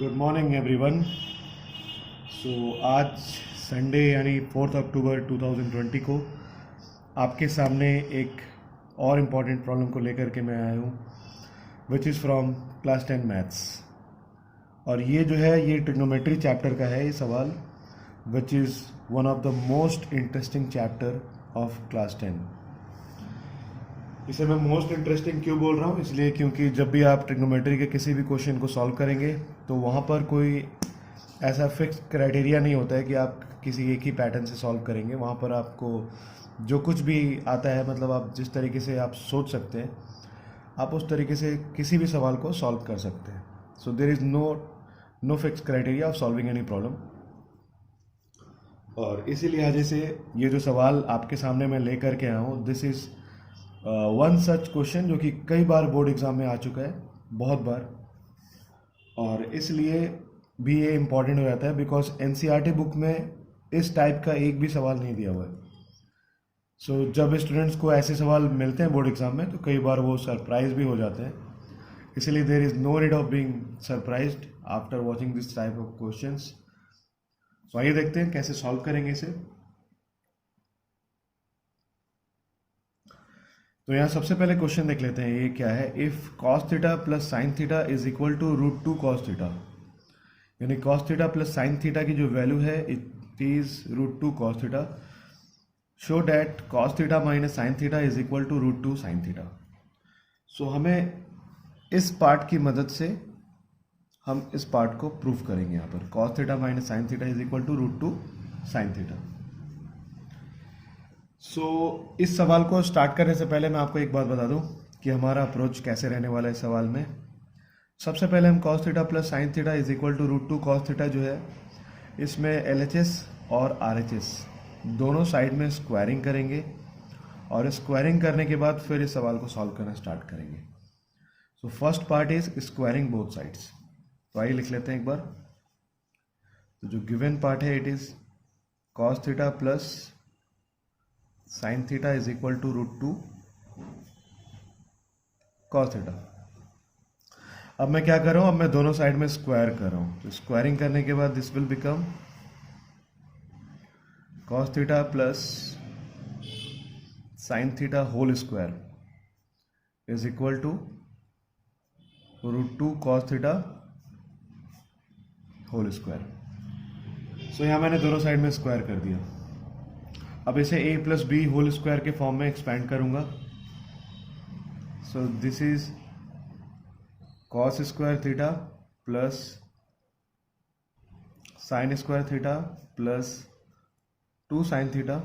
Good morning everyone. आज Sunday यानी 4 अक्टूबर 2020 को आपके सामने एक और इम्पॉर्टेंट प्रॉब्लम को लेकर के मैं आया हूँ, which is from class 10 maths. और ये जो है ये ट्रिग्नोमेट्री चैप्टर का है ये सवाल, which is one of the most interesting chapter of class 10। इसे मैं मोस्ट इंटरेस्टिंग क्यों बोल रहा हूँ, इसलिए क्योंकि जब भी आप ट्रिग्नोमेट्री के किसी भी क्वेश्चन को सॉल्व करेंगे तो वहाँ पर कोई ऐसा फिक्स क्राइटेरिया नहीं होता है कि आप किसी एक ही पैटर्न से सॉल्व करेंगे। वहाँ पर आपको जो कुछ भी आता है, मतलब आप जिस तरीके से आप सोच सकते हैं, आप उस तरीके से किसी भी सवाल को सॉल्व कर सकते हैं। So there is no fix criteria of solving any problem. और इसी लिहाजे से ये जो सवाल आपके सामने मैं लेकर के आया हूँ, this is one such question जो कि कई बार बोर्ड एग्ज़ाम में आ चुका है, बहुत बार, और इसलिए भी ये इम्पॉर्टेंट हो जाता है बिकॉज एनसीईआरटी बुक में इस टाइप का एक भी सवाल नहीं दिया हुआ है। सो जब स्टूडेंट्स को ऐसे सवाल मिलते हैं बोर्ड एग्ज़ाम में तो कई बार वो सरप्राइज भी हो जाते हैं। इसलिए there is no need of being surprised after watching this type of questions. So आइए देखते हैं कैसे सॉल्व करेंगे इसे। तो यहाँ सबसे पहले क्वेश्चन देख लेते हैं, ये क्या है। If cos theta plus sine theta is equal to √2 cos theta, यानी cos theta plus sine theta की जो वैल्यू है it is √2 cos theta, show that cos theta minus sine theta is equal to √2 sine theta. So हमें इस part की मदद से हम इस पार्ट को प्रूफ करेंगे। यहाँ पर cos theta minus sine theta is equal to √2 sine theta. So इस सवाल को स्टार्ट करने से पहले मैं आपको एक बात बता दूं कि हमारा अप्रोच कैसे रहने वाला है इस सवाल में। सबसे पहले हम cos theta plus sine theta is equal to √2 cos theta जो है, इसमें LHS और RHS दोनों साइड में स्क्वायरिंग करेंगे, और स्क्वायरिंग करने के बाद फिर इस सवाल को सॉल्व करना स्टार्ट करेंगे। So first part is squaring both sides. तो आइए लिख लेते हैं एक बार। तो जो गिवन पार्ट है it is cos theta plus sine theta is equal to √2 cos theta. अब मैं क्या कर रहा हूं, अब मैं दोनों साइड में स्क्वायर कर रहा हूं। तो स्क्वायरिंग करने के बाद this will become cos theta plus sine theta whole square is equal to √2 cos theta whole square. So यहां मैंने दोनों साइड में स्क्वायर कर दिया। अब इसे a plus B whole square के फॉर्म में एक्सपेंड करूंगा। So this is cos square theta plus sine square theta plus 2 sine theta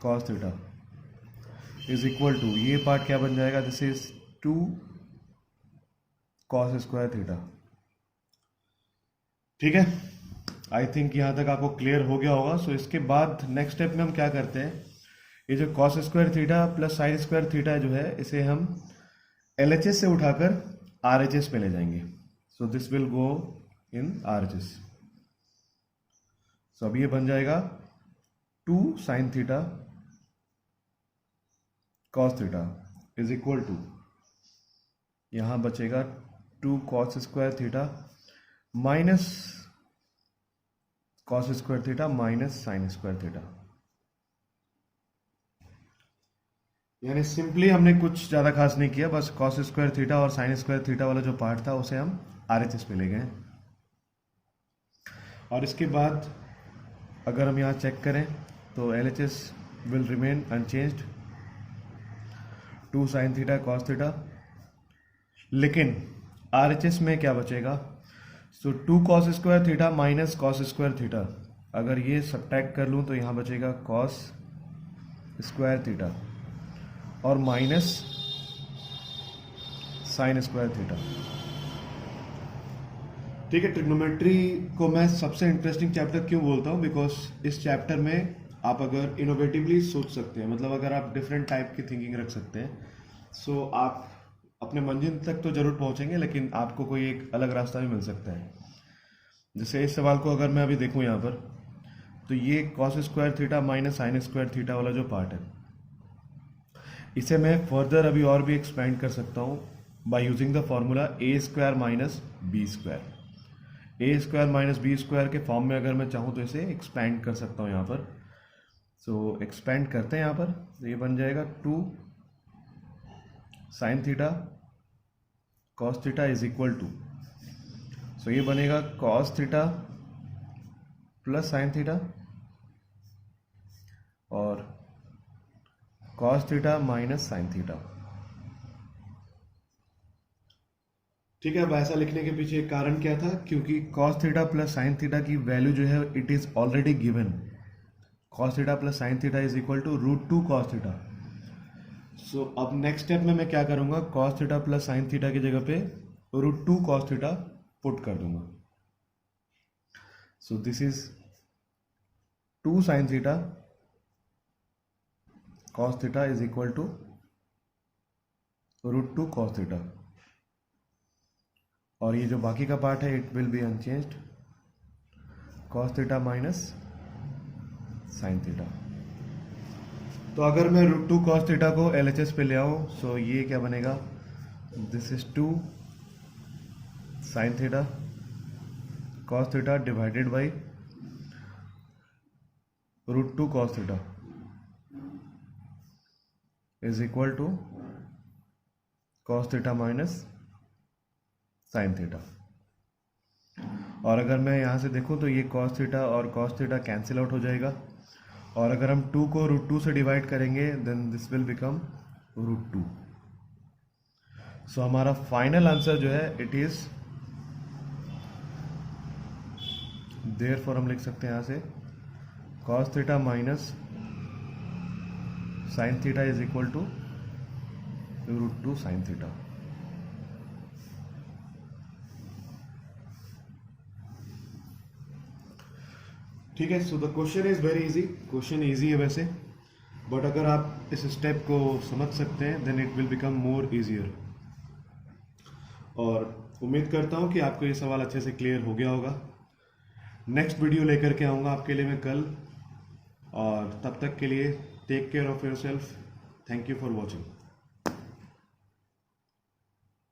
cos theta is equal to, ये पार्ट क्या बन जाएगा, this is 2 cos square theta. ठीक है, I think यहाँ तक आपको क्लियर हो गया होगा। सो इसके बाद नेक्स्ट स्टेप में हम क्या करते हैं, ये जो cos square theta plus sine square theta जो है, इसे हम LHS से उठाकर RHS पे ले जाएंगे। So this will go in RHS। So अब ये बन जाएगा 2 sine theta cos theta is equal to, यहाँ बचेगा 2 cos square theta minus cos square theta minus sine square theta. यानी सिंपली हमने कुछ ज़्यादा खास नहीं किया, बस कॉस स्क्वायर थीटा और साइन स्क्वायर थीटा वाला जो पार्ट था उसे हम RHS पे ले गए। और इसके बाद अगर हम यहाँ चेक करें तो LHS will remain unchanged, 2 sine theta cos theta, लेकिन RHS में क्या बचेगा। सो 2 cos square theta minus cos square theta, अगर ये सब्ट्रैक्ट कर लूँ तो यहाँ बचेगा कॉस स्क्वायर थीटा और माइनस साइन स्क्वायर थीटा। ठीक है, ट्रिग्नोमेट्री को मैं सबसे इंटरेस्टिंग चैप्टर क्यों बोलता हूँ, बिकॉज इस चैप्टर में आप अगर इनोवेटिवली सोच सकते हैं, मतलब अगर आप डिफरेंट टाइप की थिंकिंग रख सकते हैं, सो आप अपने मंजिल तक तो जरूर पहुंचेंगे, लेकिन आपको कोई एक अलग रास्ता भी मिल सकता है। जैसे इस सवाल को अगर मैं अभी देखूं यहाँ पर, तो ये cos square theta minus sine square theta वाला जो पार्ट है, इसे मैं फर्दर अभी और भी एक्सपेंड कर सकता हूँ by using the formula A square minus B square. A square minus B square के फॉर्म में अगर मैं चाहूँ तो इसे एक्सपैंड कर सकता हूँ यहाँ पर। सो एक्सपैंड करते हैं यहाँ पर, तो ये बन जाएगा 2 sine theta cos theta is equal to, so ये बनेगा cos theta plus sine theta और cos theta minus sine theta. ठीक है, अब ऐसा लिखने के पीछे एक कारण क्या था, क्योंकि cos theta plus sine theta की वैल्यू जो है it is already given. Cos theta plus sine theta is equal to √2 cos theta. So अब नेक्स्ट स्टेप में मैं क्या करूंगा, cos theta plus sine theta की जगह पे √2 कॉस थीटा पुट कर दूंगा। So this is 2 sine theta cos theta is equal to √2 cos theta, और ये जो बाकी का पार्ट है it will be unchanged, cos theta minus sine theta. तो अगर मैं √2 कॉस थीटा को LHS पे ले आऊँ, सो ये क्या बनेगा, this is 2 sine theta cos theta divided by √2 cos theta is equal to cos theta minus sine theta. और अगर मैं यहाँ से देखूँ तो ये कॉस थीटा और कॉस थीटा कैंसिल आउट हो जाएगा, और अगर हम 2 को √2 से डिवाइड करेंगे देन दिस विल बिकम √2। सो हमारा फाइनल आंसर जो है इट इज, देयरफॉर हम लिख सकते हैं यहाँ से cos theta minus sine theta is equal to √2 sine theta. ठीक है, so the question is very easy. Question easy है वैसे, बट अगर आप इस स्टेप को समझ सकते हैं then it will become more easier. और उम्मीद करता हूँ कि आपको ये सवाल अच्छे से क्लियर हो गया होगा। नेक्स्ट वीडियो लेकर के आऊँगा आपके लिए मैं कल, और तब तक के लिए take care of yourself. Thank you for watching.